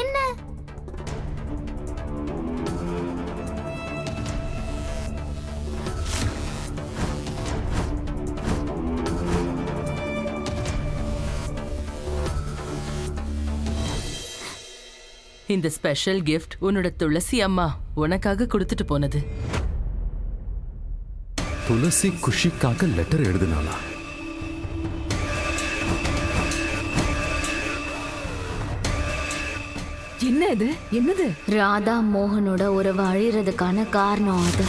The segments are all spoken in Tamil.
என்ன? இந்த ஸ்பெஷல் கிஃப்ட் உன்னோட துளசி அம்மா உனக்காக கொடுத்துட்டு போனது. துளசி குஷிக்காக லெட்டர் எழுதினாளா? என்ன இது? என்னது? ராதா மோகனோட உறவு அழியறதுக்கான காரணம் அது.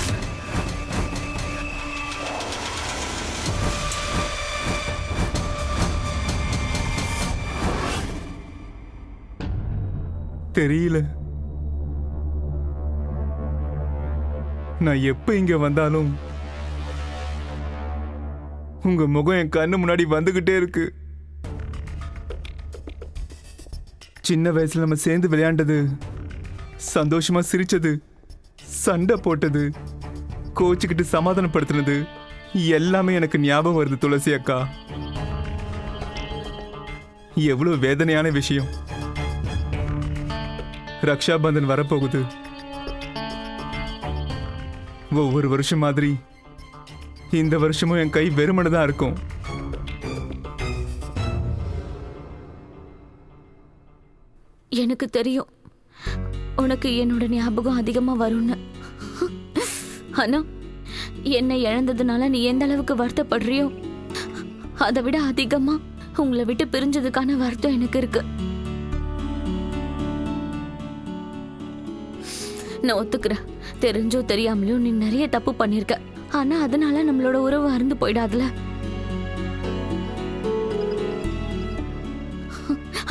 தெரியல. நான் எப்ப இங்க வந்தாலும் உங்க முகம் என் கண்ணு முன்னாடி வந்துகிட்டே இருக்கு. சின்ன வயசுல நம்ம சேர்ந்து விளையாண்டது, சந்தோஷமா சிரிச்சது, சண்டை போட்டது, கோச்சுக்கிட்டு சமாதானப்படுத்தினது எல்லாமே எனக்கு ஞாபகம் வருது துளசி அக்கா. எவ்வளவு வேதனையான விஷயம். ரக்ஷாபந்தன் வரப்போகுது. ஒவ்வொரு வருஷம் மாதிரி இந்த வருஷமும் என் கை வெறுமனதான் இருக்கும். எனக்கு தெரியும் உனக்கு என்னோட ஞாபகம் அதிகமா வரும்னு. ஆனா என்னை இழந்ததுனால நீ எந்த அளவுக்கு வருத்தப்படுறியோ அதை விட அதிகமா உங்களை விட்டு பிரிஞ்சதுக்கான வருத்தம் எனக்கு இருக்கு. நான் ஒத்துக்கிறேன், தெரிஞ்சோ தெரியாமலோ நீ நிறைய தப்பு பண்ணிருக்க. ஆனா அதனால நம்மளோட உறவு அறுந்து போயிடாதுல.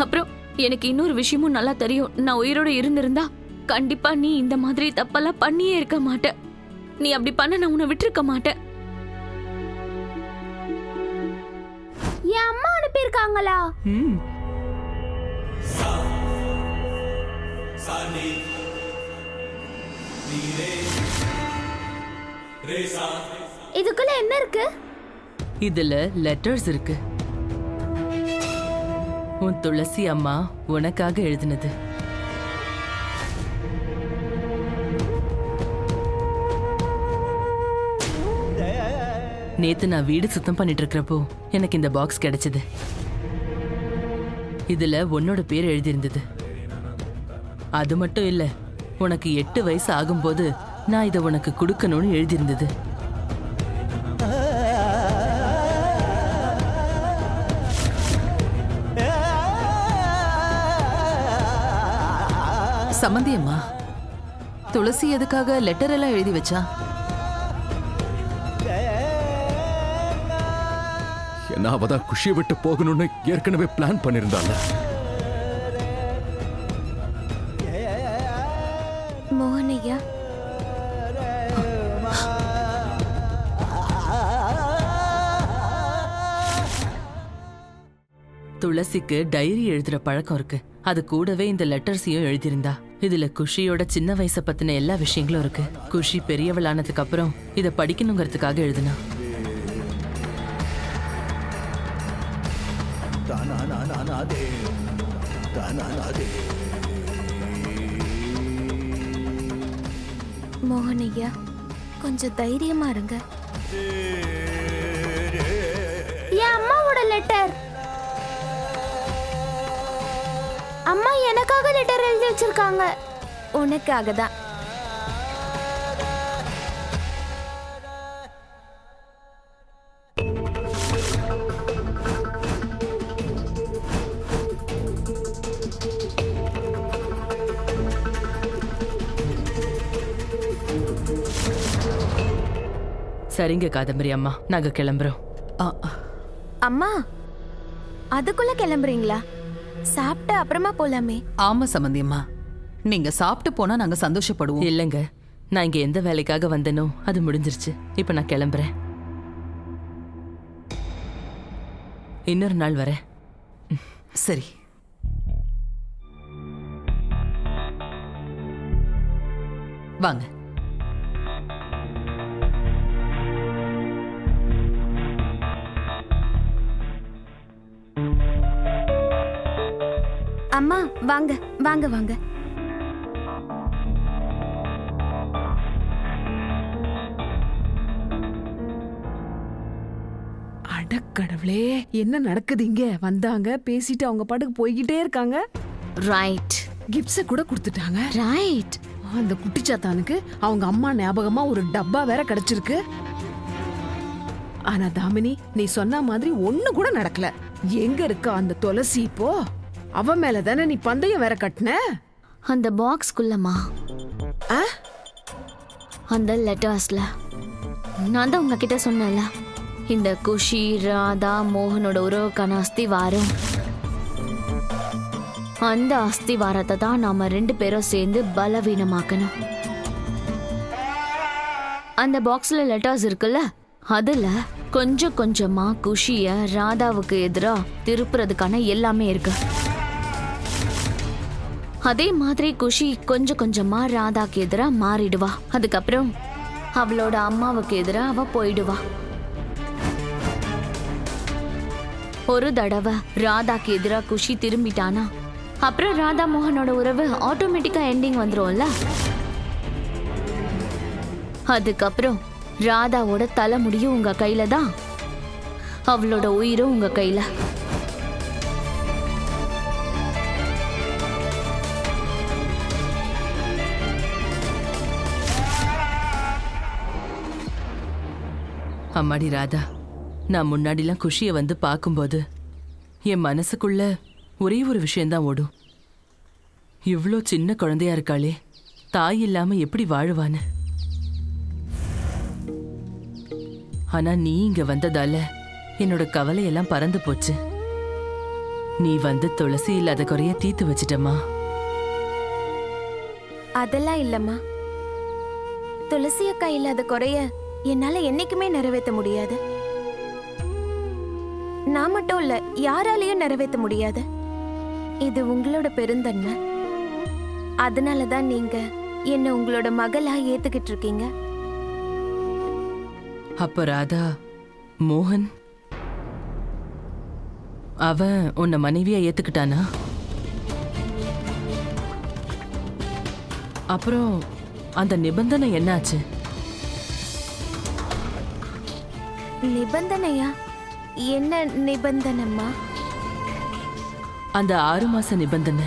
அப்புறம் எனக்கு இன்னொரு விஷயமும் நல்லா தெரியும். நான் உயிரோட இருந்திருந்தா கண்டிப்பா நீ இந்த மாதிரி தப்பெல்லாம் பண்ணியே இருக்க மாட்ட. நீ அப்படி பண்ண நான் உன்னை விட்டுருக்க மாட்டேன். என் அம்மா அனுப்பியிருக்காங்களா? இதுக்குள்ள என்ன இருக்கு? இதுல லெட்டர்ஸ் இருக்கு. உன் துளசி அம்மா உனக்காக எழுதினது. நேத்து நான் வீடு சுத்தம் பண்ணிட்டு இருக்கிறப்போ எனக்கு இந்த பாக்ஸ் கிடைச்சது. இதுல உன்னோட பேர் எழுதியிருந்தது. அது மட்டும் இல்ல, உனக்கு 8 வயசு ஆகும்போது நான் இதை உனக்கு கொடுக்கணும்னு எழுதியிருந்தது. சம்மந்தியம்மா, துளசி எதுக்காக லெட்டர் எல்லாம் எழுதி வச்சா? ஏன்னா அவதான் குஷியை விட்டு போகணும்னு ஏற்கனவே பிளான் பண்ணிருந்தால. மோகனையா, துளசிக்கு டைரி எழுதுற பழக்கம் இருக்கு. அது கூடவே இந்த லெட்டர்ஸையும் எழுதியிருந்தா. இதுல குஷியோட சின்ன வயசை பத்தின எல்லா விஷயங்களும் இருக்கு. குஷி பெரியவளானதுக்கு அப்புறம் இத படிக்கணுங்கிறதுக்காக எழுதுனா. மோகனையா, கொஞ்சம் தைரியமா இருங்க. என் அம்மாவோட லெட்டர். அம்மா எனக்காக லெட்டர் எழுதி வச்சிருக்காங்க. உனக்காக தான். சரிங்க காதம்பரி அம்மா, நாங்க கிளம்புறோம். அம்மா, அதுக்குள்ள கிளம்புறீங்களா? சாப்பிட்டு அப்புறமா போலாமே. ஆமா சம்மந்தியம்மா, நீங்க சாப்பிட்டு போனா நாங்க சந்தோஷப்படுவோம். இல்லங்க, நான் இங்க எந்த வேலைக்காக வந்தேனோ அது முடிஞ்சிருச்சு. இப்ப நான் கிளம்புறேன். இன்னொரு நாள் வரேன். சரி. வாங்க. அம்மா வாங்க வாங்க வாங்க. அடக்கடவுளே, என்ன நடக்குது இங்க? வந்தாங்க, பேசிட்டு அவங்க பாட்டுக்கு போய்கிட்டே இருக்காங்க. ரைட் கிப்ஸ கூட கொடுத்துட்டாங்க. ரைட். அந்த குட்டிச்சாத்தானுக்கு அவங்க அம்மா ஞாபகமா ஒரு டப்பா வேற கிடைச்சிருக்கு. ஆனா தாமினி, நீ சொன்ன மாதிரி ஒண்ணு கூட நடக்கல. எங்க இருக்கா அந்த துளசி இப்போ? அவ மேல தானே நீ பந்தயம் வேற கட்டின. அந்த பாக்ஸ்குள்ளமா ஆ? அந்த லெட்டர்ஸ்ல நான் தான் உங்ககிட்ட சொன்னேன்ல, இந்த குஷி ராதா மோகனோட உறவுக்கான அஸ்திவாரம். அந்த அஸ்திவாரத்தை தான் நாம 2 பேரும் சேர்ந்து பலவீனமாக்கணும். அந்த பாக்ஸ்ல லெட்டர்ஸ் இருக்குல்ல, அதுல கொஞ்சம் கொஞ்சமா குஷிய ராதாவுக்கு எதிரா திருப்புறதுக்கான எல்லாமே இருக்கு. அதே மாதிரி குஷி கொஞ்சம் கொஞ்சமா ராதாக்கு எதிரா மாறிடுவா. அதுக்கப்புறம் அவளோட அம்மாவுக்கு எதிரா அவ போயிடுவா. ஒரு தடவை ராதாக்கு எதிரா குஷி திரும்பிட்டானா அப்புறம் ராதா மோகனோட உறவு ஆட்டோமேட்டிக்கா எண்டிங் வந்துரும்ல. அதுக்கப்புறம் ராதாவோட தலைமுடியும் உங்க கையில தான், அவளோட உயிரும் உங்க கையில. அம்மாடி ராதா, நான் முன்னாடிலாம் குஷியை வந்து பார்க்கும்போது என் மனசுக்குள்ள ஒரே ஒரு விஷயம்தான் ஓடும். இவ்வளோ சின்ன குழந்தையா இருக்காளே, தாய் இல்லாம எப்படி வாழுவான்னு. ஆனா நீ இங்க வந்ததால என்னோட கவலையெல்லாம் பறந்து போச்சு. நீ வந்து துளசி இல்லாத குறைய தீர்த்து வச்சிட்டம்மா. அதெல்லாம் இல்லம்மா. துளசி அக்கா இல்லாத குறைய என்னால என்னைக்குமே நிறைவேற்ற முடியாது. நான் மட்டும் இல்ல, யாராலையும் நிறைவேற்ற முடியாது. இது உங்களோட பெருந்தன்மை. அதனாலதான் நீங்க என்ன உங்களோட மகளா ஏத்துக்கிட்டு இருக்கீங்க. அப்ப ராதா, மோகன் அவன் உன்னை மனைவியா ஏத்துக்கிட்டானா? அப்புறம் அந்த நிபந்தனை என்னாச்சு? நிபந்தனையா? என்ன நிபந்தனைமா? அந்த 6 மாச நிபந்தனை.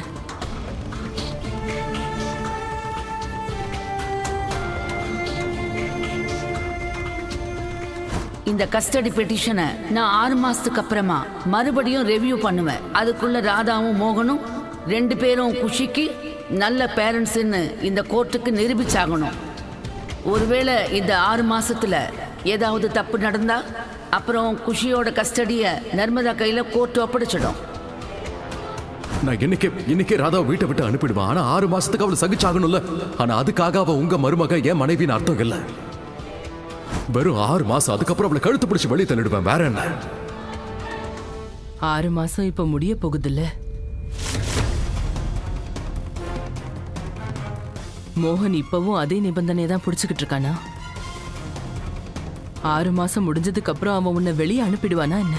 இந்த கஸ்டடி பெட்டிஷனை நான் 6 மாசத்துக்கு அப்புறமா மறுபடியும் ரெவ்யூ பண்ணுவேன். அதுக்குள்ள ராதாவும் மோகனும் 2 பேரும் குஷிக்கு நல்ல பேரண்ட்ஸ்ன்னு இந்த கோர்ட்டுக்கு நிரூபிச்சாகணும். ஒருவேளை இந்த 6 மாசத்துல ஏதாவது தப்பு நடந்தா அப்புறம் குஷியோட கஸ்டடியை நர்மதா கையில கோர்ட்டு ஒப்படைச்சிடும். நான் இன்னைக்கே ராதாவை வீட்டை விட்டு அனுப்பிடுவேன். ஆனா 6 மாசத்துக்கு அவளை சகிச்சாகணும்ல. ஆனா அதுக்காக அவ உங்க மருமக என் மனைவின்னு அர்த்தம் இல்ல. வெறும் 6 மாசம், அதுக்கப்புறம் அவளை கழுத்து பிடிச்சு வெளியே தள்ளிடுவேன். வேற என்ன? 6 மாசம் இப்ப முடிய போகுதுல்ல. மோகன் இப்பவும் அதே நிபந்தனையை தான் பிடிச்சுக்கிட்டு இருக்கானா? 6 மாசம் முடிஞ்சதுக்கு அப்புறம் அவன் உன்னை வெளியே அனுப்பிடுவானா என்ன?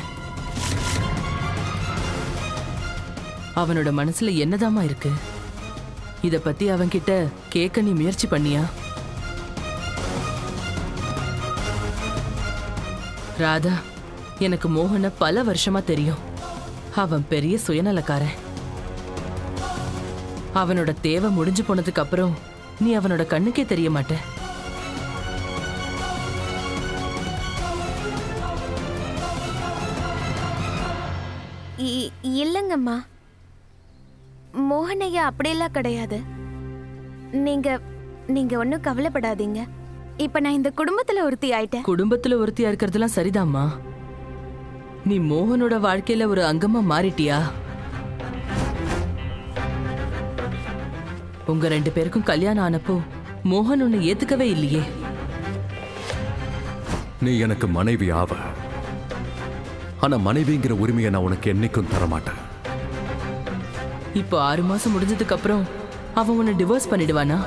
அவனோட மனசுல என்னதாமா இருக்கு? இத பத்தி அவன்கிட்ட கேட்க நீ முயற்சி பண்ணியா? ராதா, எனக்கு மோகனை பல வருஷமா தெரியும். அவன் பெரிய சுயநலக்காரன். அவனோட தேவை முடிஞ்சு போனதுக்கு அப்புறம் நீ அவனோட கண்ணுக்கே தெரிய மாட்ட. இல்லங்கம்மா, மோகனையா அப்படியெல்லாம் கிடையாது. நீங்க ஒன்னும் கவலைப்படாதீங்க. இப்ப நான் இந்த குடும்பத்துல ஒருத்தி ஆயிட்டேன். குடும்பத்துல ஒருத்தியா இருக்கிறதுலாம் சரிதாம்மா. நீ மோகனோட வாழ்க்கையில ஒரு அங்கமா மாறிட்டியா? உங்க 2 பேருக்கும் கல்யாணம் ஆனப்போ மோகன் உன்னை ஏத்துக்கவே இல்லையே. நீ எனக்கு மனைவி ஆவ. ஆனா மனைவிங்கிற உரிமையை நான் உனக்கு என்னைக்கும் தரமாட்டேன். இப்போ 6 மாசம் முடிஞ்சதுக்கு அப்புறம் அவன் உன்னை டிவோர்ஸ் பண்ணிடுவானா?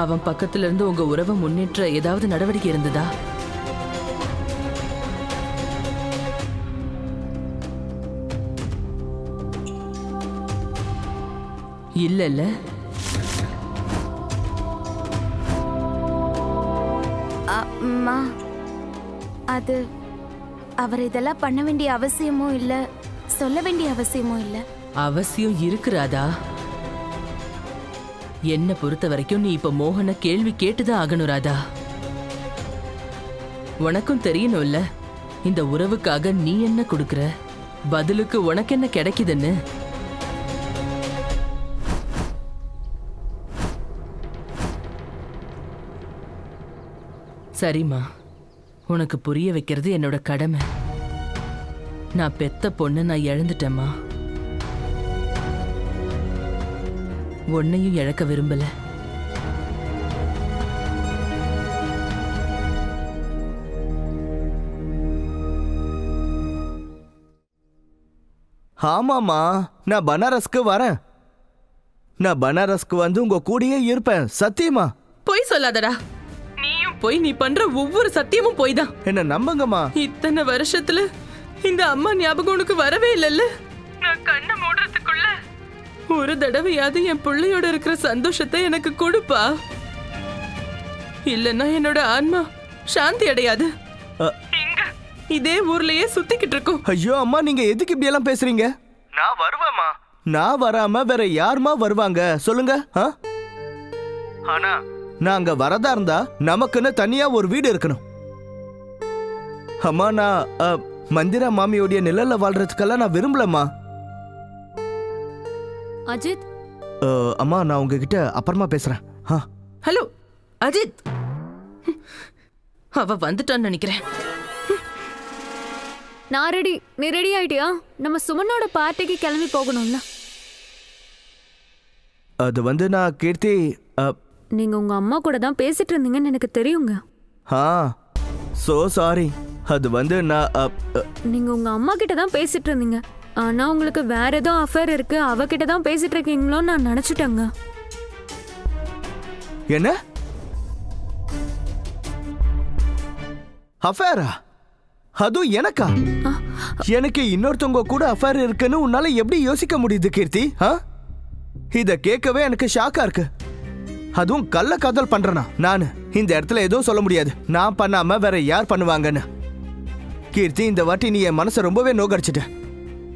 அவன் பக்கத்துல இருந்து உங்க உறவை முன்னேற்ற ஏதாவது நடவடிக்கை இருந்ததா? இல்லல்ல? அம்மா, அது அவர் இதெல்லாம் பண்ண வேண்டிய அவசியமும் இல்ல, சொல்ல வேண்டிய அவசியமும் இல்ல. அவசியம் இருக்குறாதா? என்ன பொறுத்த வரைக்கும் நீ இப்ப மோகனை கேள்வி கேட்டுதான் ஆகணும் ராதா. உனக்கும் தெரியணும்ல, இந்த உறவுக்காக நீ என்ன கொடுக்கற, பதிலுக்கு உனக்கு என்ன கிடைக்குதுன்னு. சரிம்மா, உனக்கு புரிய வைக்கிறது என்னோட கடமை. நான் பெத்த பொண்ணு நான் இழந்துட்டேம்மா. உன்னையும் இழக்க விரும்பல. ஆமாமா, நான் பனாரஸ்க்கு வரேன். நான் பனாரஸ்க்கு வந்து உங்க கூடயே இருப்பேன், சத்தியமா. பொய் சொல்லாதடா. நீயும் போய் நீ பண்ற ஒவ்வொரு சத்தியமும் போய் தான். என்ன நம்புங்கம்மா. இத்தனை வருஷத்துல இந்த அம்மா ஞாபகம் உனக்கு வரவே இல்லைல்ல? நான் கண்ணை மூடுறதுக்குள்ள ஒரு தடவையாவது என் பிள்ளையோட இருக்கிற சந்தோஷத்தை எனக்கு கொடுப்பா. இல்லன்னா என்னோட ஆன்மா சாந்தி அடையாது. இங்க இதே ஊர்லயே சுத்திக்கிட்டு இருக்கும். ஐயோ அம்மா, நீங்க எதுக்கு இப்படி எல்லாம் பேசுறீங்க? நான் வருவேம்மா. நான் வராம வேற யாருமா வருவாங்க சொல்லுங்க? ஆனா நான் அங்க வரதா இருந்தா நமக்குன்னு தனியா ஒரு வீடு இருக்கணும். அம்மா, நான் மந்திரா மாமியோடைய நிழல்ல வாழ்றதுக்கெல்லாம் நான் விரும்பலம்மா. அஜித், அம்மா, நான் உங்ககிட்ட அப்புறமா பேசுறேன். ஹலோ அஜித், அவ வந்துட்டான்னு நினைக்கிறேன். நான் ரெடி. நீ ரெடி ஆயிட்டியா? நம்ம சுமனோட பார்ட்டிக்கு கிளம்பி போகணும்ல. அது வந்து நான் கீர்த்தி, நீங்க உங்க அம்மா கூட தான் பேசிட்டு இருந்தீங்கன்னு எனக்கு தெரியுங்க. So sorry. அது வந்து நான் நீங்க உங்க அம்மா கிட்ட தான் பேசிட்டு இருந்தீங்க. ஆனா உங்களுக்கு வேற ஏதோ அஃபேர் இருக்கு, அவகிட்ட தான் பேசிட்டு இருக்கீங்களோன்னு நான் நினைச்சிட்டேங்க. என்ன அஃபேரா? அதுவும் எனக்கா? எனக்கு இன்னொருத்தவங்க கூட அஃபேர் இருக்குன்னு உன்னால எப்படி யோசிக்க முடியுது கீர்த்தி? இத கேட்கவே எனக்கு ஷாக்கா இருக்கு. அதுவும் கள்ள காதல் பண்றனா? நானு இந்த இடத்துல எதுவும் சொல்ல முடியாது. நான் பண்ணாம வேற யார் பண்ணுவாங்கன்னு. கீர்த்தி, இந்த வாட்டி நீ என் மனசை ரொம்பவே நோகடிச்சிட்ட.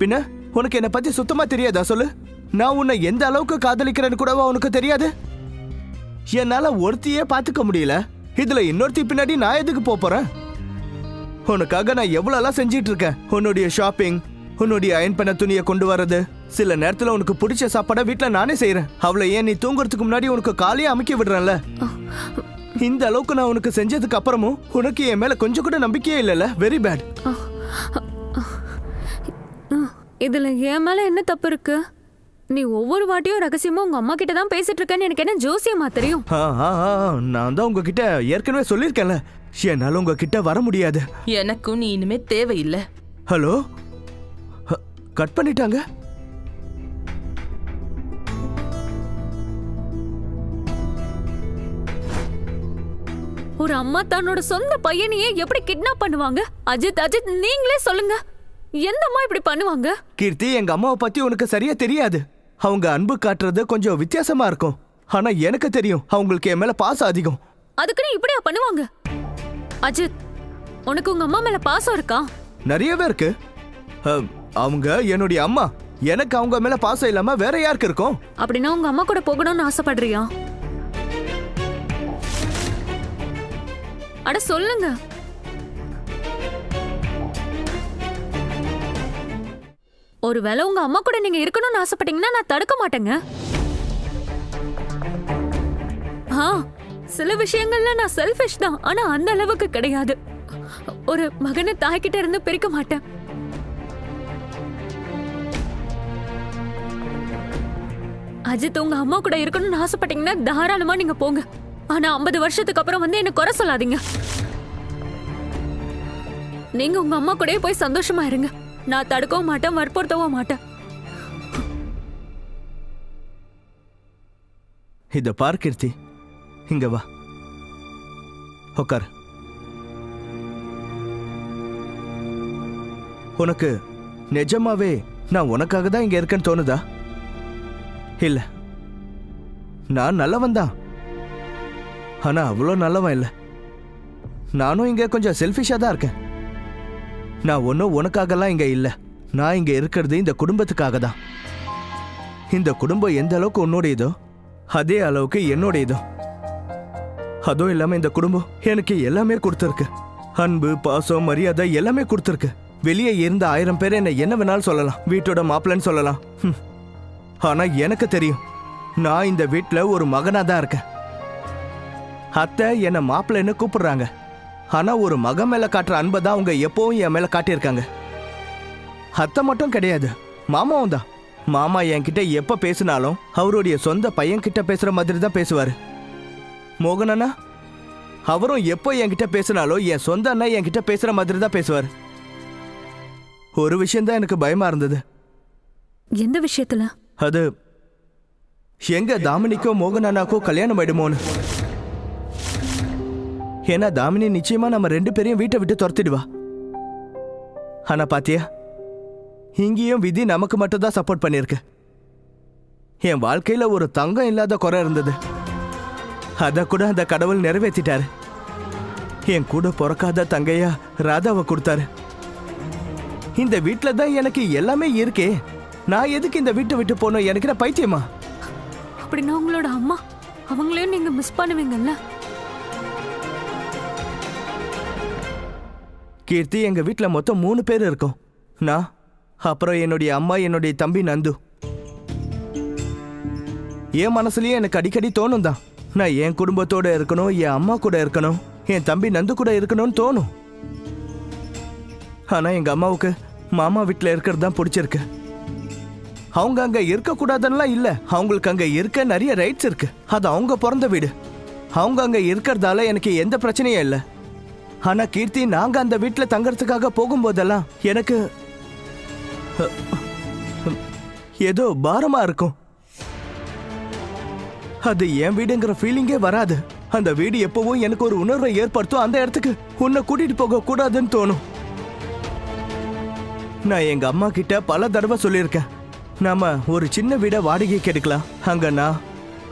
பின்ன உனக்கு என்ன பத்தி சுத்தமா தெரியாதா? சொல்லு. நான் உன்னை எந்த அளவுக்கு காதலிக்கிறேன்னு கூடவா உனக்கு தெரியாது? என்னால ஒருத்தியே பாத்துக்க முடியல, இதுல இன்னொருத்தி பின்னாடி நான் எதுக்கு போறேன்? உனக்காக நான் எவ்வளவு செஞ்சிட்டு இருக்கேன். உன்னுடைய ஷாப்பிங், உன்னுடைய அயன் பண்ண துணியை கொண்டு வர்றது, சில நேரத்துல உனக்கு பிடிச்ச சாப்பாடை வீட்டுல நானே செய்யறேன். அவளை ஏன் நீ தூங்குறதுக்கு முன்னாடி உனக்கு காலையே அமைக்க விடுறேன்ல. இந்த அளவுக்கு நான் உனக்கு செஞ்சதுக்கு அப்புறமும் உனக்கு என் மேல கொஞ்சம் கூட நம்பிக்கையே இல்லைல்ல? Very bad. இதுல என் மேல என்ன தப்பு இருக்கு? நீ ஒவ்வொரு வாட்டியும் ரகசியமா உங்க அம்மா கிட்ட தான் பேசிட்டு இருக்கேன்னு எனக்கு என்ன ஜோசியமா தெரியும்? நான் தான் உங்ககிட்ட ஏற்கனவே சொல்லியிருக்கேன்ல, என்னால உங்ககிட்ட வர முடியாது. எனக்கும் நீ இனிமே தேவையில்லை. ஹலோ, கட் பண்ணிட்டாங்க. ஒரு அம்மா தன்னோட சொந்த பையனையே எப்படி கிட்னாப் பண்ணுவாங்க? அஜித், அஜித், நீங்களே சொல்லுங்க, எந்த அம்மா இப்படி பண்ணுவாங்க? கீர்த்தி, எங்க அம்மாவை பத்தி உனக்கு சரியா தெரியாது. அவங்க அன்பு காட்டுறது கொஞ்சம் வித்தியாசமா இருக்கும். ஆனா எனக்கு தெரியும், அவங்களுக்கு என் மேல பாசம் அதிகம். அதுக்குன்னு இப்படியா பண்ணுவாங்க? அஜித், உனக்கு உங்க அம்மா மேல பாசம் இருக்கா? நிறையவே இருக்கு. அவங்க என்னுடைய அம்மா. எனக்கு அவங்க மேல பாசம் இல்லாம வேற யாருக்கு இருக்கும்? அப்படின்னா உங்க அம்மா கூட போகணும்னு ஆசைப்படுறியா? அட சொல்லுங்க. ஒருவேளை உங்க அம்மா கூட நீங்க இருக்கணும்னு ஆசைப்பட்டீங்கன்னா நான் தடுக்க மாட்டேங்க. சில விஷயங்கள்ல நான் செல்ஃபிஷ் தான், ஆனா அந்த அளவுக்கு கிடையாது. ஒரு மகனை தாய்கிட்ட இருந்து பிரிக்க மாட்டேன். அஜித், உங்க அம்மா கூட இருக்கணும்னு ஆசைப்பட்டீங்கன்னா தாராளமா நீங்க போங்க. ஆனா 50 வருஷத்துக்கு அப்புறம் வந்து என்ன குறை சொல்லாதீங்க. நீங்க உங்க அம்மா கூடயே போய் சந்தோஷமா இருங்க. நான் தடுக்கவும் மாட்டேன், வற்புறுத்தவும் மாட்டேன். இத பார் கீர்த்தி, இங்க வா, உட்கார். உனக்கு நிஜமாவே நான் உனக்காக தான் இங்க இருக்கேன்னு தோணுதா? இல்ல, நான் நல்லவன் தான், ஆனா அவ்வளோ நல்லவன் இல்லை. நானும் இங்க கொஞ்சம் செல்ஃபிஷா தான் இருக்கேன். நான் ஒன்றும் உனக்காகலாம் இங்க இல்லை. நான் இங்க இருக்கிறது இந்த குடும்பத்துக்காக தான். இந்த குடும்பம் எந்த அளவுக்கு உன்னோடையதோ அதே அளவுக்கு என்னோடையதோ. அதுவும் இல்லாம இந்த குடும்பம் எனக்கு எல்லாமே கொடுத்துருக்கு. அன்பு, பாசம், மரியாதை எல்லாமே கொடுத்துருக்கு. வெளியே இருந்த 1000 பேர் என்ன வேணாலும் சொல்லலாம், வீட்டோட மாப்பிள்ளைன்னு சொல்லலாம். ஆனா எனக்கு தெரியும், நான் இந்த வீட்டில் ஒரு மகனா தான் இருக்கேன். அத்தை என்னை மாப்பிள்ளைன்னு கூப்பிடுறாங்க, ஆனா ஒரு மகன் மேல காட்டுற அன்பை தான் அவங்க எப்பவும் என் மேல காட்டியிருக்காங்க. அத்தை மட்டும் கிடையாது, மாமாவும் தான். மாமா என்கிட்ட எப்ப பேசினாலும் அவருடைய சொந்த பையன் கிட்ட பேசுற மாதிரி தான் பேசுவாரு. மோகனண்ணா அவரும் எப்போ என்கிட்ட பேசினாலும் என் சொந்த அண்ணா என்கிட்ட பேசுற மாதிரி தான் பேசுவார். ஒரு விஷயம்தான் எனக்கு பயமா இருந்தது. எந்த விஷயத்துல? அது எங்க தாமினிக்கோ மோகன் அண்ணாக்கோ கல்யாணம் ஆயிடுமோன்னு. ஏன்னா தாமினி நிச்சயமா நம்ம 2 பேரையும் வீட்டை விட்டு துரத்திடுவா. ஆனா பாத்தியா, இங்கேயும் விதி நமக்கு மட்டும் தான் சப்போர்ட் பண்ணிருக்கு. என் வாழ்க்கையில ஒரு தங்கம் இல்லாத குறை இருந்தது, அத கூட அந்த கடவுள் நிறைவேற்றிட்டாரு. என் கூட பிறக்காத தங்கையா ராதாவை கொடுத்தாரு. இந்த வீட்டுல தான் எனக்கு எல்லாமே இருக்கே. நான் எதுக்கு இந்த வீட்டை விட்டு போனோம்? எனக்கு என்ன பைத்தியமா? அப்படின்னா உங்களோட அம்மா அவங்களையும் நீங்க மிஸ் பண்ணுவீங்கல்ல? கீர்த்தி, எங்க வீட்டுல மொத்தம் 3 பேர் இருக்கோம். நான், அப்புறம் என்னுடைய அம்மா, என்னுடைய தம்பி நந்து. என் மனசுலயே எனக்கு அடிக்கடி தோணும் தான், நான் என் குடும்பத்தோட இருக்கணும், என் அம்மா கூட இருக்கணும், என் தம்பி நந்து கூட இருக்கணும்னு தோணும். ஆனா எங்க அம்மாவுக்கு மாமா வீட்டுல இருக்கிறது தான் பிடிச்சிருக்கு. அவங்க அங்க இருக்கக்கூடாதுன்னா இல்ல, அவங்களுக்கு அங்க இருக்க நிறைய ரைட்ஸ் இருக்கு. அது அவங்க பிறந்த வீடு, அவங்க அங்க இருக்கிறதால எனக்கு எந்த பிரச்சனையும் இல்லை. ஆனா கீர்த்தி, நாங்க அந்த வீட்டுல தங்கறதுக்காக போகும்போதெல்லாம் எனக்கு ஏதோ பாரமா இருக்கும். அது என் வீடுங்கிற ஃபீலிங்கே வராது. அந்த வீடு எப்பவும் எனக்கு ஒரு உணர்வை ஏற்படுத்தும். அந்த இடத்துக்கு உன்னை கூட்டிட்டு போக கூடாதுன்னு தோணும். நான் எங்க அம்மா கிட்ட பல தடவை சொல்லியிருக்கேன், நாம ஒரு சின்ன வீடை வாடகைக்கு எடுக்கலாம். அங்க நான்,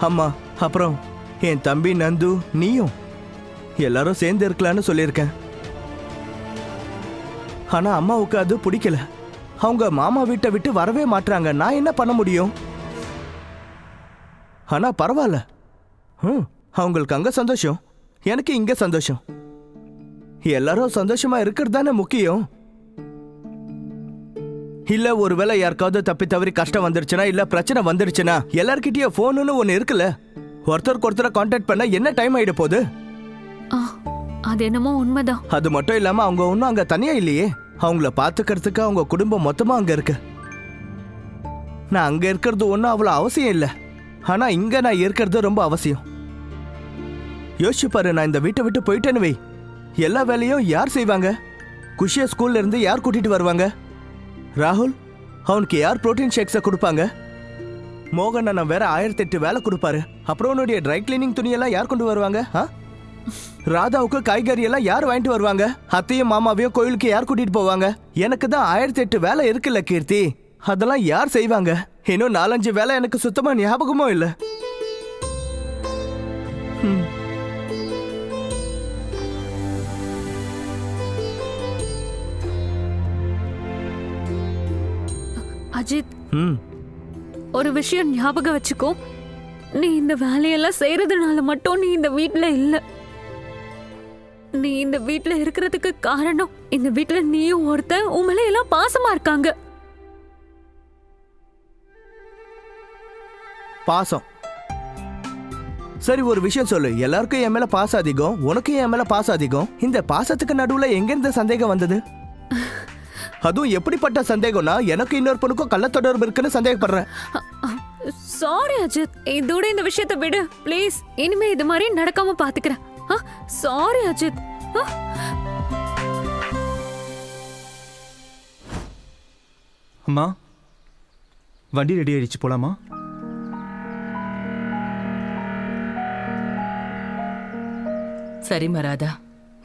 அம்மா, அப்புறம் என் தம்பி நந்து, நீயும் எல்லாரும் சேர்ந்து இருக்கலான்னு சொல்லியிருக்கேன். ஆனா அம்மாவுக்கு அது பிடிக்கல. அவங்க மாமா வீட்டை விட்டு வரவே மாட்டாங்க. நான் என்ன பண்ண முடியும்? ஆனா பரவாயில்ல, அவங்களுக்கு அங்க சந்தோஷம், எனக்கு இங்க சந்தோஷம். எல்லாரும் சந்தோஷமா இருக்கிறது தானே முக்கியம். இல்ல ஒருவேளை யாருக்காவது தப்பி தவறி கஷ்டம் வந்துருச்சுன்னா, இல்ல பிரச்சனை வந்துருச்சுன்னா, எல்லார்கிட்டயும் போன்னு ஒண்ணு இருக்குல்ல. ஒருத்தருக்கு ஒருத்தரை கான்டாக்ட் பண்ண என்ன டைம் ஆயிட போகுது? அது என்னமோ உண்மைதான். அது மட்டும் இல்லாம அவங்க ஒன்னும் அங்க தனியா இல்லையே. அவங்கள பாத்துக்கிறதுக்கு அவங்க குடும்பம் மொத்தமா அங்க இருக்கு. நான் அங்க இருக்கிறது ஒன்னும் அவ்வளவு அவசியம் இல்லை, ஆனா இங்க நான் இருக்கிறது ரொம்ப அவசியம். யோசிச்சு பாரு, நான் இந்த வீட்டை விட்டு போயிட்டேன்னு வை, எல்லா வேலையும் யார் செய்வாங்க? குஷியா ஸ்கூல்ல இருந்து யார் கூட்டிட்டு வருவாங்க? ராகுல், அவனுக்கு யார் புரோட்டீன் ஷேக்ஸை கொடுப்பாங்க? மோகன் அண்ணா வேற 1008 வேலை கொடுப்பாரு. அப்புறம் உன்னுடைய ட்ரை கிளீனிங் துணியெல்லாம் யார் கொண்டு வருவாங்க? ராதாவுக்கு காய்கறி எல்லாம் யார் வாங்கிட்டு வருவாங்க? அத்தையும் மாமாவையும் கோயிலுக்கு யார் கூட்டிட்டு போவாங்க? எனக்கு தான் 1008 வேலை இருக்குல்ல கீர்த்தி, அதெல்லாம் யார் செய்வாங்க? இன்னும் 4-5 வேலை எனக்கு சுத்தமா ஞாபகமும் இல்லை. அஜித், ஒரு விஷயம் ஞாபகம் வச்சுக்கோ, நீ இந்த வேலையெல்லாம் செய்யறதுனால மட்டும் நீ இந்த வீட்டுல இல்ல. நீ இந்த வீட்டுல இருக்கிறதுக்கு காரணம், இந்த வீட்டுல நீயும் ஒருத்தன் உன் மேல எல்லாம் பாசமா இருக்காங்க. பாசம்? சரி, ஒரு விஷயம் சொல்லு. எல்லாருக்கும் என் மேல பாசம் அதிகம், உனக்கு என் மேல பாசம் அதிகம். இந்த பாசத்துக்கு நடுவுல எங்க இருந்து சந்தேகம் வந்தது? அதுவும் எப்படிப்பட்ட சந்தேகம்னா, எனக்கு இன்னொரு பொண்ணுக்கும் கள்ள தொடர்பு இருக்குன்னு சந்தேகப்படுறேன். சாரி அஜித், இதோட இந்த விஷயத்தை விடு ப்ளீஸ். இனிமே இது மாதிரி நடக்காம பாத்துக்கிறேன். சாரி அஜித். அம்மா, வண்டி ரெடி ஆயிடுச்சு, போலாமா? சரி மராதா,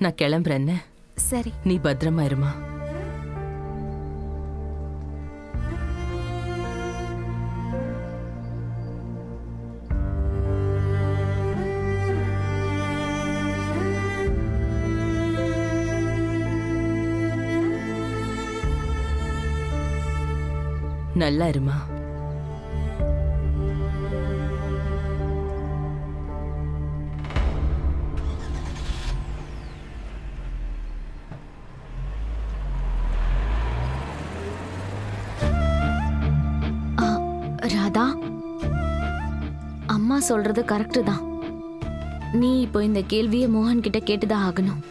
நான் கிளம்புறேன். சரி, நீ பத்திரமா இருமா. நல்லா இருமா. ராதா, அம்மா சொல்றது கரெக்டு தான். நீ இப்போ இந்த கேள்வியை மோகன் கிட்ட கேட்டுதான் ஆகணும்.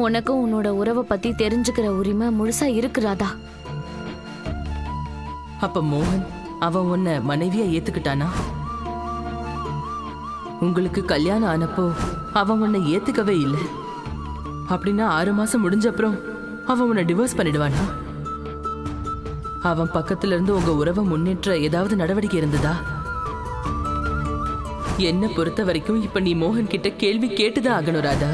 உனக்கும் உன்னோட உறவை பத்தி தெரிஞ்சுக்கிற உரிமை முழுசா இருக்கு ராதா. அப்ப மோகன் அவன் உன்னை மனைவியா ஏத்துக்கிட்டானா? உங்களுக்கு கல்யாணம் ஆனப்போ அவன் உன்னை ஏத்துக்கவே இல்லை. அப்படின்னா 6 மாசம் முடிஞ்ச அப்புறம் அவன் உன்னை டிவோர்ஸ் பண்ணிடுவானா? அவன் பக்கத்துல இருந்து உங்க உறவை முன்னேற்ற ஏதாவது நடவடிக்கை இருந்ததா? என்ன பொறுத்த வரைக்கும் இப்ப நீ மோகன் கிட்ட கேள்வி கேட்டுதான் ஆகணும் ராதா.